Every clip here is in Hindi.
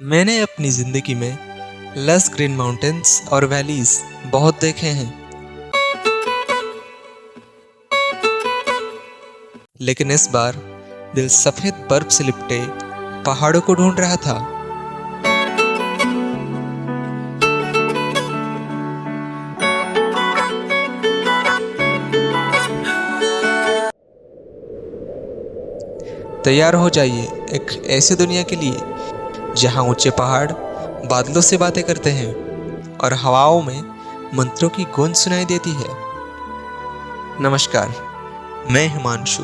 मैंने अपनी ज़िंदगी में लस ग्रीन माउंटेन्स और वैलीज बहुत देखे हैं, लेकिन इस बार दिल सफ़ेद बर्फ से लिपटे पहाड़ों को ढूंढ रहा था। तैयार हो जाइए एक ऐसी दुनिया के लिए जहां ऊंचे पहाड़ बादलों से बातें करते हैं और हवाओं में मंत्रों की गूंज सुनाई देती है। नमस्कार, मैं हिमांशु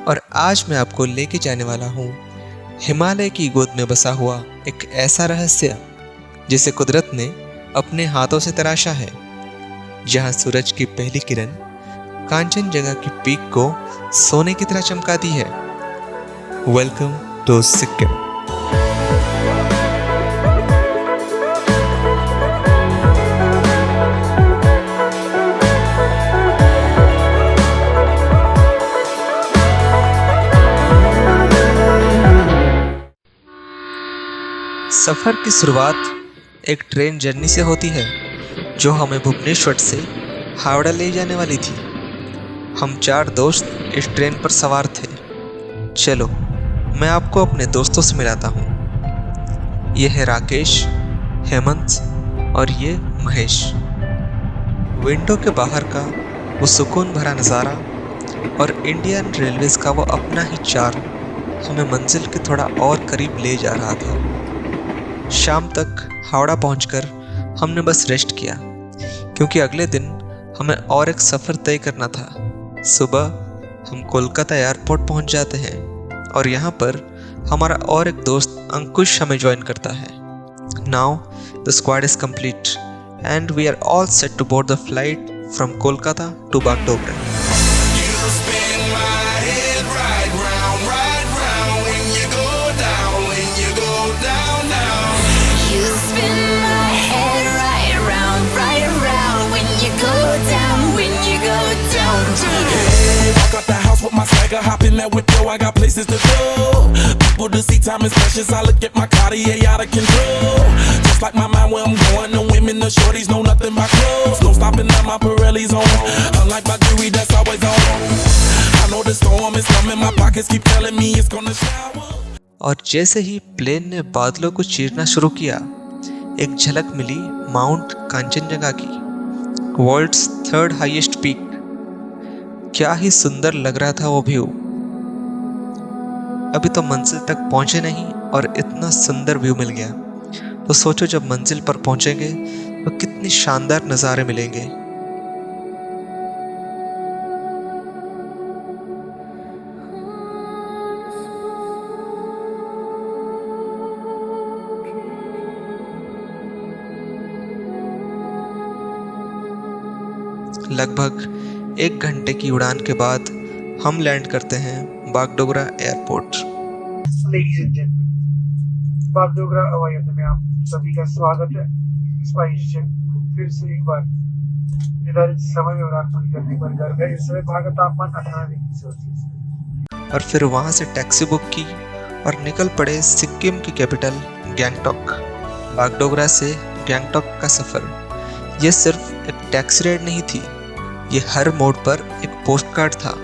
और आज मैं आपको लेके जाने वाला हूँ हिमालय की गोद में बसा हुआ एक ऐसा रहस्य जिसे कुदरत ने अपने हाथों से तराशा है, जहाँ सूरज की पहली किरण कांचनजंगा की पीक को सोने की तरह चमकाती है। Welcome to Sikkim. सफर की शुरुआत एक ट्रेन जर्नी से होती है जो हमें भुवनेश्वर से हावड़ा ले जाने वाली थी। हम 4 दोस्त इस ट्रेन पर सवार थे। चलो मैं आपको अपने दोस्तों से मिलाता हूँ। ये है राकेश, हेमंत और ये महेश। विंडो के बाहर का वो सुकून भरा नज़ारा और इंडियन रेलवेज का वो अपना ही चार्म हमें मंजिल के थोड़ा और करीब ले जा रहा था। शाम तक हावड़ा पहुंचकर हमने बस रेस्ट किया, क्योंकि अगले दिन हमें और एक सफ़र तय करना था। सुबह हम कोलकाता एयरपोर्ट पहुंच जाते हैं और यहाँ पर हमारा और एक दोस्त अंकुश हमें ज्वाइन करता है। Now the squad is complete and we are all set to board the flight from Kolkata to Bagdogra. With my swagger, hop in that window, I got places to go. People to see, time is precious. I look at my Cartier out of control. Just like my mind where I'm going, the women, the shorties know nothing but clothes. No stopping at my Pirelli's on. Unlike my jewelry, that's always on. I know the storm is coming, my pockets keep telling me it's gonna shower. और जैसे ही प्लेन ने बादलों को चीरना शुरू किया, एक झलक मिली माउंट कांचनजंगा की, वर्ल्ड्स 3rd हाईएस्ट पीक। क्या ही सुंदर लग रहा था वो व्यू। अभी तो मंजिल तक पहुंचे नहीं और इतना सुंदर व्यू मिल गया, तो सोचो जब मंजिल पर पहुंचेंगे तो कितनी शानदार नज़ारे मिलेंगे। लगभग 1 घंटे की उड़ान के बाद हम लैंड करते हैं बागडोगरा एयरपोर्ट। बागडोगरा हवाई अड्डे में आप सभी का स्वागत है। स्पाइसजेट फिर से एक बार निर्धारित समय में उड़ान पूरी करने पर गर्व है। इस समय वहाँ का तापमान 18 डिग्री सेल्सियस है। और फिर वहाँ से टैक्सी बुक की और निकल पड़े सिक्किम की कैपिटल गैंगटॉक। बागडोगरा से गैंगटॉक का सफ़र ये सिर्फ एक टैक्सी राइड नहीं थी, ये हर मोड़ पर एक पोस्ट कार्ड था।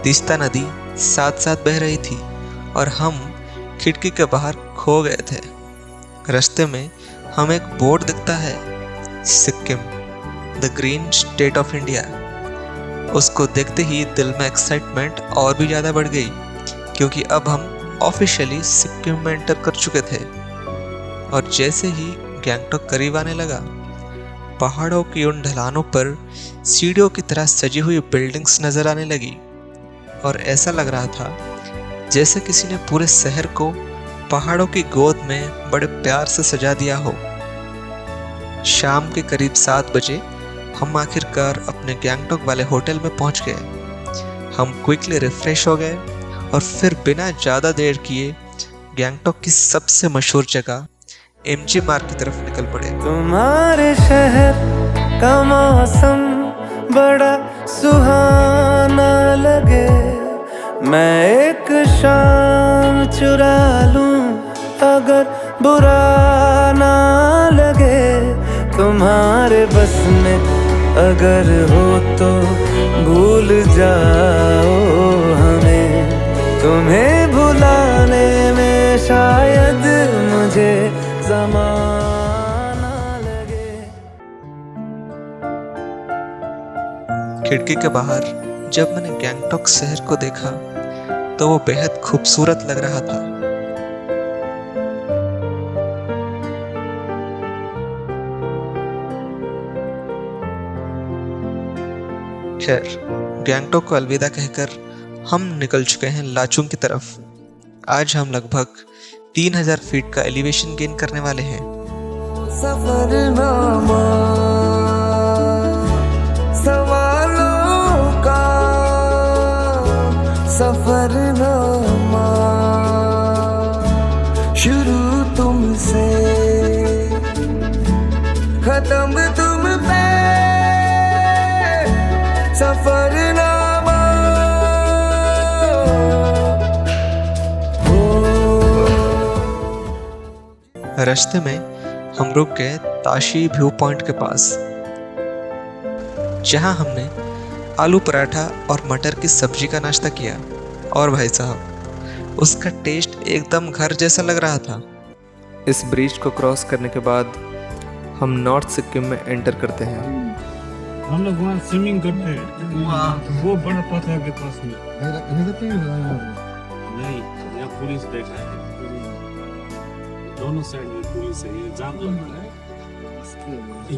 तीस्ता नदी साथ साथ बह रही थी और हम खिड़की के बाहर खो गए थे। रास्ते में हमें एक बोर्ड दिखता है, Sikkim the green state of India. उसको देखते ही दिल में एक्साइटमेंट और भी ज़्यादा बढ़ गई, क्योंकि अब हम ऑफिशियली सिक्किम में एंटर कर चुके थे। और जैसे ही गैंगटॉक करीब आने लगा, पहाड़ों की उन ढलानों पर सीढ़ियों की तरह सजी हुई बिल्डिंग्स नजर आने लगी और ऐसा लग रहा था जैसे किसी ने पूरे शहर को पहाड़ों की गोद में बड़े प्यार से सजा दिया हो। शाम के करीब 7 बजे हम आखिरकार अपने गैंगटॉक वाले होटल में पहुंच गए। हम क्विकली रिफ्रेश हो गए और फिर बिना ज़्यादा देर किए गैंगटॉक की सबसे मशहूर जगह एमजी मार्ग की तरफ निकल पड़े। तुम्हारे शहर का मौसम बड़ा सुहाना लगे, मैं एक शाम चुरा लूं अगर बुरा ना लगे। तुम्हारे बस में अगर हो तो भूल जाओ हमें। तुम्हें भुलाने में शायद मुझे ज़माना लगे। खिड़की के बाहर जब मैंने गैंगटॉक शहर को देखा तो वो बेहद खूबसूरत लग रहा था। खैर, गैंगटॉक को अलविदा कहकर हम निकल चुके हैं लाचुंग की तरफ। आज हम लगभग 3000 फीट का एलिवेशन गेन करने वाले हैं। सफरनामा सवालों का सफरनामा, शुरू तुमसे खत्म तुम पे। सफरनामा रास्ते में हम रुक गए ताशी व्यू पॉइंट के पास, जहां हमने आलू पराठा और मटर की सब्जी का नाश्ता किया। और भाई साहब, उसका टेस्ट एकदम घर जैसा लग रहा था। इस ब्रिज को क्रॉस करने के बाद हम नॉर्थ सिक्किम में एंटर करते हैं। हम लोग वहाँ स्विमिंग करते हैं, वो बड़ा पत्थर के पास में। नहीं, यहाँ पुलिस देखा है, दोनों साइड में पुलिस है। ये जाम लगा है।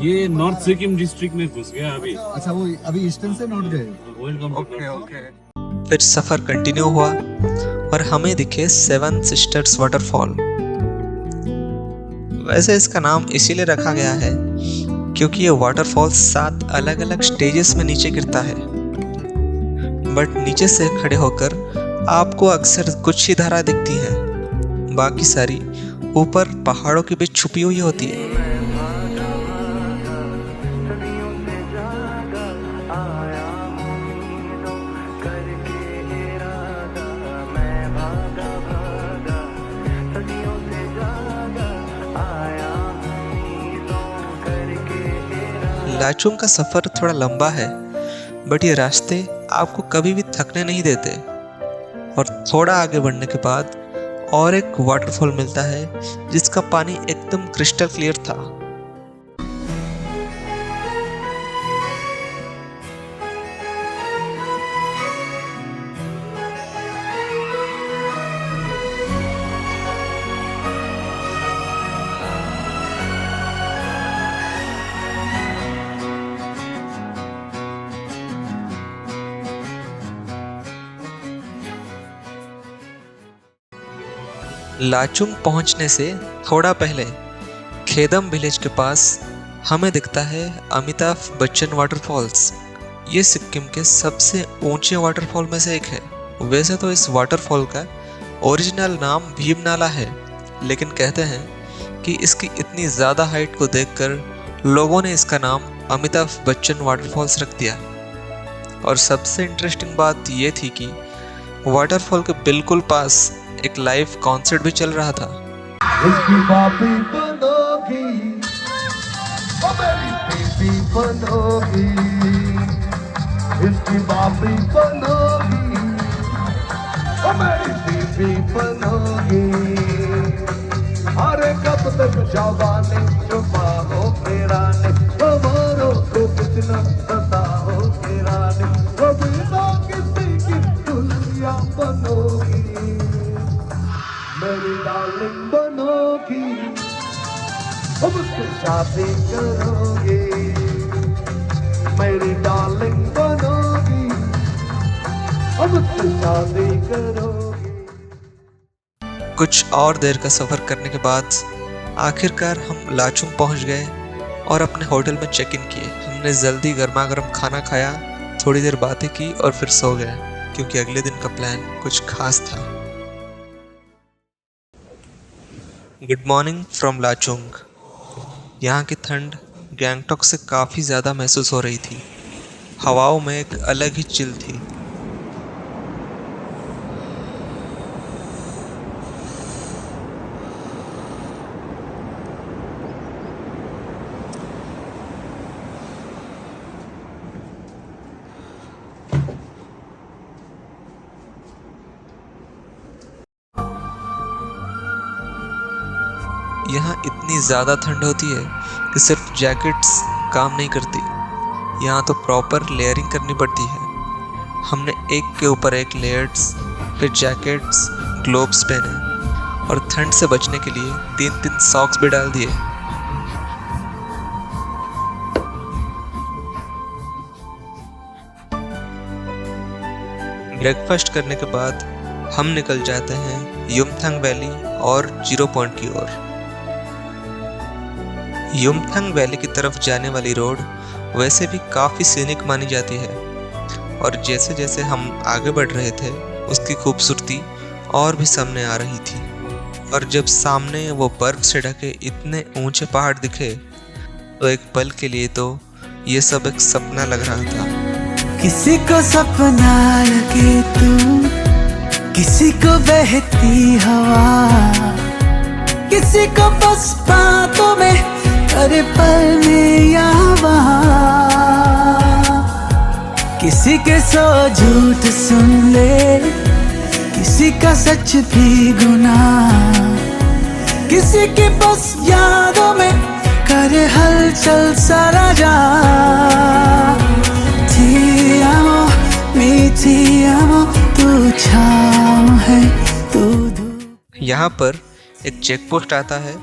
ये नॉर्थ सिक्किम डिस्ट्रिक्ट में घुस गया अभी। अच्छा, वो अभी ईस्टर्न से नॉर्थ गए। वेलकम। फिर सफर कंटिन्यू हुआ और हमें दिखे 7 सिस्टर्स वाटरफॉल। वैसे इसका नाम इसीलिए रखा गया है क्योंकि ये वाटरफॉल 7 अलग अलग स्टेजेस में नीचे गिरता है। बट नीचे से खड़े होकर आपको अक्सर कुछ ही धारा दिखती है, बाकी सारी ऊपर पहाड़ों के बीच छुपी हुई होती है। लाचुंग का सफर थोड़ा लंबा है, बट ये रास्ते आपको कभी भी थकने नहीं देते। और थोड़ा आगे बढ़ने के बाद और एक वाटरफॉल मिलता है जिसका पानी एकदम क्रिस्टल क्लियर था। लाचुंग पहुंचने से थोड़ा पहले खेदम विलेज के पास हमें दिखता है अमिताभ बच्चन वाटरफॉल्स। ये सिक्किम के सबसे ऊंचे वाटरफॉल में से एक है। वैसे तो इस वाटरफॉल का ओरिजिनल नाम भीमनाला है, लेकिन कहते हैं कि इसकी इतनी ज़्यादा हाइट को देखकर लोगों ने इसका नाम अमिताभ बच्चन वाटरफॉल्स रख दिया। और सबसे इंटरेस्टिंग बात ये थी कि वाटरफॉल के बिल्कुल पास एक लाइव कॉन्सर्ट भी चल रहा था। इसकी बापी बनोगी, ओ मेरी बीबी बनोगी, इसकी बापी बनोगी, ओ मेरी बीबी बनोगी। अरे कब तक जवानी छुपाओ रानी, हमारों को कितना सताओ रानी, कभी ना किसी की दुनिया बनोगी, मेरी डार्लिंग बनोगी, अब मुझसे शादी करोगी, मेरी डार्लिंग बनोगी, अब मुझसे शादी करोगी। कुछ और देर का सफर करने के बाद आखिरकार हम लाचुंग पहुंच गए और अपने होटल में चेक इन किए। हमने जल्दी गर्मा गर्म खाना खाया, थोड़ी देर बातें की और फिर सो गए क्योंकि अगले दिन का प्लान कुछ खास था। Good morning from Lachung. यहाँ की ठंड गैंगटॉक से काफ़ी ज़्यादा महसूस हो रही थी। हवाओं में एक अलग ही चिल थी। यहाँ इतनी ज़्यादा ठंड होती है कि सिर्फ जैकेट्स काम नहीं करती, यहाँ तो प्रॉपर लेयरिंग करनी पड़ती है। हमने एक के ऊपर एक लेयर्स, फिर जैकेट्स, ग्लोव्स पहने और ठंड से बचने के लिए 3-3 सॉक्स भी डाल दिए। ब्रेकफास्ट करने के बाद हम निकल जाते हैं युमथांग वैली और 0 पॉइंट की ओर। युमथांग वैली की तरफ जाने वाली रोड वैसे भी काफ़ी सीनिक मानी जाती है और जैसे जैसे हम आगे बढ़ रहे थे उसकी खूबसूरती और भी सामने आ रही थी। और जब सामने वो बर्फ से ढके इतने ऊंचे पहाड़ दिखे तो एक पल के लिए तो ये सब एक सपना लग रहा था। किसी को सपना लगे तू, किसी को बहती हवा, किसी को बस बातों में अरे पल में या वहाँ, किसी के सो झूठ सुन ले, किसी का सच भी गुनाह, किसी के बस यादों में करे हलचल सारा जहां। Ti amo, ti amo, तू छाँव है तू धूप। यहाँ पर एक चेक पोस्ट आता है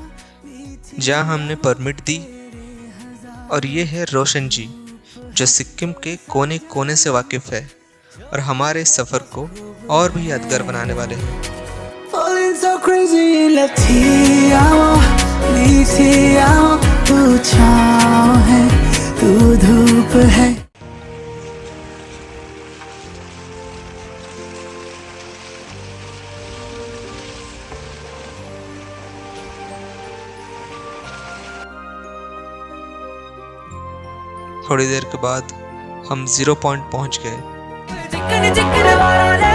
जहाँ हमने परमिट दी और ये है रोशन जी जो सिक्किम के कोने कोने से वाकिफ है और हमारे सफ़र को और भी यादगार बनाने वाले हैं। Falling so crazy in love, ti amo, तू छाँव है तू धूप है। थोड़ी देर के बाद हम 0 पॉइंट पहुंच गए। चिकन चिकन वाले,